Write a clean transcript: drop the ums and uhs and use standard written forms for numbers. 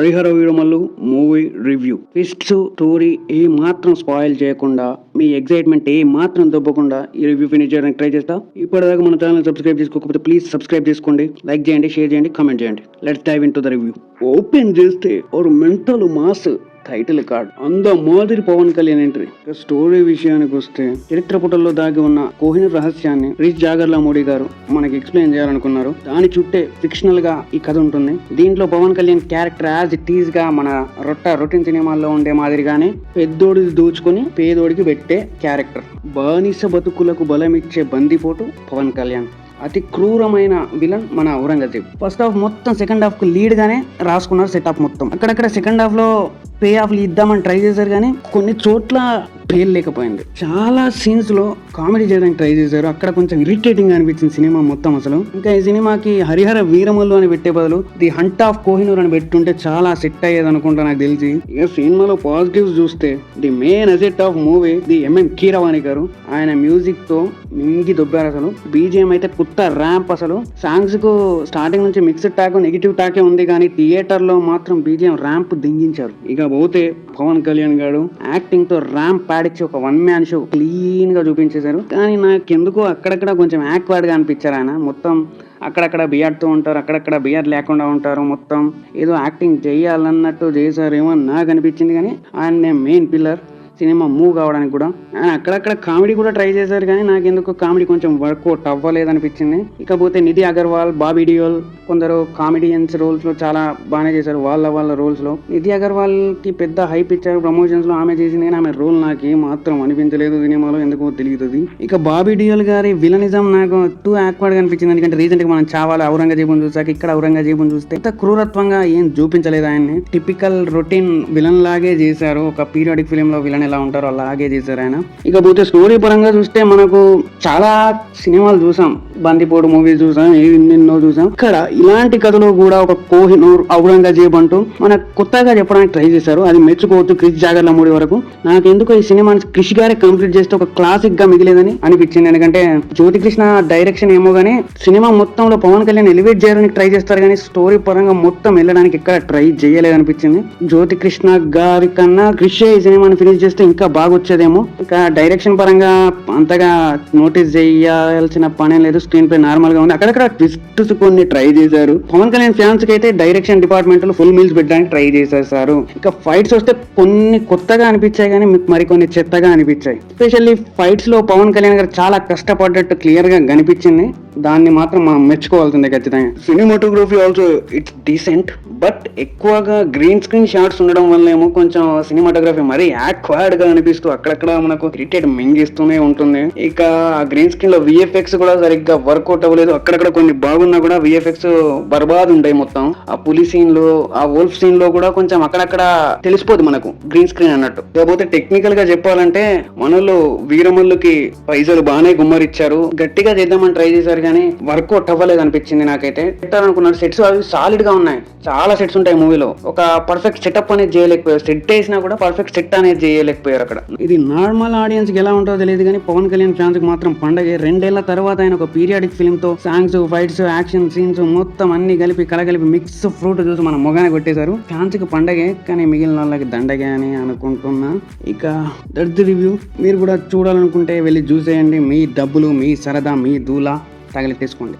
Harihara Veeramallu movie review. Twist story ఏ మాత్రం spoil చేయకుండా, మీ ఎక్సైట్మెంట్ ఏ మాత్రం దొబ్బకుండా ఈ రివ్యూ ఫినిష్ చేయడానికి ట్రై చేస్తా. ఇప్పటిదాకా మన ఛానల్ సబ్స్క్రైబ్ చేసుకోకపోతే ప్లీజ్ సబ్స్క్రైబ్ చేసుకోండి, లైక్ చేయండి, షేర్ చేయండి, కామెంట్ చేయండి. Let's dive into the review. Open చేస్తే ఒక మెంటల్ మాస్ టైటిల్ కార్డ్, అంద మాదిరి పవన్ కళ్యాణ్ ఎంట్రీ. స్టోరీ విషయానికి వస్తే, చరిత్ర పుటల్లో దాగి ఉన్న కోహినూర్ రహస్యాన్ని రిచ్ జాగర్లమూడి గారు మనకి ఎక్స్ప్లెయిన్ చేయాలనుకున్నారు. దాని చుట్టే ఫిక్షనల్ గా ఈ కథ ఉంటుంది. దీంట్లో Pawan Kalyan character as it is గా మన రొటీన్ సినిమాల్లో ఉండే మాదిరిగానే పెద్దోడి దోచుకుని పేదోడికి పెట్టే క్యారెక్టర్. బానిస బతుకులకు బలమిచ్చే బందిపోటు పవన్ కళ్యాణ్. అతి క్రూరమైన విలన్ మన ఔరంగజేబ్. ఫస్ట్ హాఫ్ మొత్తం సెకండ్ హాఫ్ కు లీడ్ గానే రాసుకున్నారు సెటప్ మొత్తం. అక్కడక్కడ సెకండ్ హాఫ్ లో పే ఆఫ్ ఇద్దామని ట్రై చేశారు, కానీ కొన్ని చోట్ల పేర్లేకపోయింది. చాలా సీన్స్ లో కామెడీ చేయడానికి ట్రై చేశారు, అక్కడ కొంచెం ఇరిటేటింగ్ అనిపించింది సినిమా మొత్తం అసలు. ఇంకా ఈ సినిమాకి హరిహర వీరమల్లు అని పెట్టే బదులు ది హంట్ ఆఫ్ కోహినూర్ అని పెట్టుంటే చాలా సెట్ అయ్యేది అనుకుంటా నాకు తెలిసి. ఇక సినిమాలో పాజిటివ్స్ చూస్తే, the main asset of movie the MM Keeravani గారు. ఆయన మ్యూజిక్ తో మింగి దొబ్బారు అసలు. బీజిఎం అయితే కొత్త ర్యాంప్ అసలు. సాంగ్స్ కు స్టార్టింగ్ నుంచి మిక్స్డ్ టాక్, నెగిటివ్ టాకే ఉంది, కానీ థియేటర్ లో మాత్రం బీజిఎం ర్యాంప్ దింగించారు. ఇక పోతే పవన్ కళ్యాణ్ గారు యాక్టింగ్ తో ర్యాంప్ పాడిచ్చి ఒక వన్ మ్యాన్ షో క్లీన్ గా చూపించేశారు. కానీ నాకెందుకో అక్కడక్కడ కొంచెం యాక్వర్డ్ గా అనిపించారు ఆయన. మొత్తం అక్కడక్కడ బియర్డ్తో ఉంటారు, అక్కడక్కడ బియర్డ్ లేకుండా ఉంటారు. మొత్తం ఏదో యాక్టింగ్ చేయాలన్నట్టు చేశారేమో నాకు అనిపించింది. కానీ ఆయన మెయిన్ పిల్లర్ సినిమా మూవ్ కావడానికి కూడా. ఆయన అక్కడక్కడ కామెడీ కూడా ట్రై చేశారు, కానీ నాకు ఎందుకు కామెడీ కొంచెం వర్కౌట్ అవ్వలేదనిపించింది. ఇకపోతే నిధి అగర్వాల్, బాబీ డియోల్ కొందరు కామెడియన్స్ రోల్స్ లో చాలా బాగానే చేశారు. వాళ్ళ రోల్స్ లో నిధి అగర్వాల్ కి పెద్ద హైప్ ఇచ్చారు ప్రమోషన్స్ లో ఆమె చేసింది, కానీ ఆమె రోల్ నాకు ఏ మాత్రం అనిపించలేదు సినిమాలో, ఎందుకో తెలియదు. ఇక బాబీ డియోల్ గారి విలనిజం నాకు టూ యాక్వర్డ్ గా అనిపించింది. ఎందుకంటే రీసెంట్ గా మనం చావాల ఔరంగజేబుని చూసాక ఇక్కడ ఔరంగజేబుని చూస్తే ఇంత క్రూరత్వంగా ఏం చూపించలేదు ఆయన్ని. టిపికల్ రొటీన్ విలన్ లాగే చేశారు. ఒక పీరియాడిక్ ఫిలిం లో విలన్ ఎలా ఉంటారో అలాగే చేశారు ఆయన. ఇకపోతే స్టోరీ పరంగా చూస్తే మనకు చాలా సినిమాలు చూసాం, బందిపోటు మూవీస్ చూసాం, ఎన్నెన్నో చూసాం. ఇక్కడ ఇలాంటి కథలో కూడా ఒక కోహినూర్ ఔరంగజేబ్ అంటూ మన కొత్తగా చెప్పడానికి ట్రై చేశారు. అది మెచ్చుకోవచ్చు క్రిష్ జాగర్లమూడి వరకు. నాకు ఎందుకో ఈ సినిమాని క్రిష్ గారే కంప్లీట్ చేస్తే ఒక క్లాసిక్ గా మిగిలేదని అనిపించింది. ఎందుకంటే జ్యోతికృష్ణ డైరెక్షన్ ఏమో గానీ సినిమా మొత్తంలో పవన్ కళ్యాణ్ ఎలివేట్ చేయడానికి ట్రై చేస్తారు, కానీ స్టోరీ పరంగా మొత్తం వెళ్ళడానికి ఎక్కడ ట్రై చేయలేదనిపించింది. జ్యోతికృష్ణ గారి కన్నా క్రిష్ ఈ సినిమాని ఫినిష్ చేస్తే ఇంకా బాగా వచ్చేదేమో. ఇంకా డైరెక్షన్ పరంగా అంతగా నోటీస్ చేయాల్సిన పనే లేదు. స్క్రీన్ ప్లే నార్మల్ గా ఉంది, అక్కడక్కడ ట్విస్ట్స్ కొన్ని ట్రై చేశారు. పవన్ కళ్యాణ్ ఫ్యాన్స్ కి అయితే డైరెక్షన్ డిపార్ట్మెంట్ లో ఫుల్ మీల్స్ పెట్టడానికి ట్రై చేసేసారు. ఇంకా ఫైట్స్ వస్తే కొన్ని కొత్తగా అనిపించాయి, కానీ మరికొన్ని చెత్తగా అనిపించాయి. ఎస్పెషల్లీ ఫైట్స్ లో పవన్ కళ్యాణ్ గారు చాలా కష్టపడ్డట్టు క్లియర్ గా కనిపించింది. దాన్ని మాత్రం మనం మెచ్చుకోవాల్సిందే ఖచ్చితంగా. Cinematography also it's decent, but ఎక్కువగా గ్రీన్ స్క్రీన్ షాట్స్ ఉండడం వల్ల ఏమో కొంచెం సినిమాటోగ్రఫీ మరీ యాక్వర్డ్ గా అనిపిస్తూ అక్కడక్కడ మనకు ఇరిటేట్ మింగిస్తూనే ఉంటుంది. ఇక ఆ గ్రీన్ స్క్రీన్ లో విఎఫ్ఎక్స్ కూడా సరిగ్గా వర్కౌట్ అవ్వలేదు. అక్కడక్కడ కొన్ని బాగున్నా కూడా విఎఫ్ఎక్స్ బర్బాద్ ఉంటాయి మొత్తం. ఆ పులి సీన్ లో, ఆ వోల్ఫ్ సీన్ లో కూడా కొంచెం అక్కడక్కడ తెలిసిపోదు మనకు గ్రీన్ స్క్రీన్ అన్నట్టు. కాకపోతే టెక్నికల్ గా చెప్పాలంటే మనలో వీరమల్లుకి పైసలు బాగానే గుమ్మరిచ్చారు, గట్టిగా చేద్దామని ట్రై చేశారు, కానీ వర్కౌట్ అవ్వలేదు అనిపించింది నాకైతే. పెట్టాలనుకున్నారు సెట్స్ అవి సాలిడ్ గా ఉన్నాయి, చాలా సెట్స్ ఉంటాయి మూవీలో. ఒక పర్ఫెక్ట్ సెటప్ అనేది చేయలేకపోయారు, సెట్ వేసినా కూడా పర్ఫెక్ట్ సెట్ అనేది చేయలేకపోయారు అక్కడ. ఇది నార్మల్ ఆడియన్స్ కి ఎలా ఉంటుందో తెలియదు, కానీ పవన్ కళ్యాణ్ ఫ్యాన్స్ కి మాత్రం పండగే. 2 ఏళ్ల తర్వాత ఆయన ఒక పీరియాడిక్ ఫిల్మ్ తో సాంగ్స్, ఫైట్స్, యాక్షన్ సీన్స్ మొత్తం అన్ని కలగలిపి మిక్స్ ఫ్రూట్ చూసి మన మొగానే కొట్టేశారు. ఫ్యాన్స్ కి పండగే, కానీ మిగిలిన వాళ్ళకి దండగే అని అనుకుంటున్నా. ఇక దట్స్ ది రివ్యూ. మీరు కూడా చూడాలనుకుంటే వెళ్ళి చూసేయండి. మీ డబ్బులు, మీ సరదా, మీ దూల తగిలి తీసుకోండి.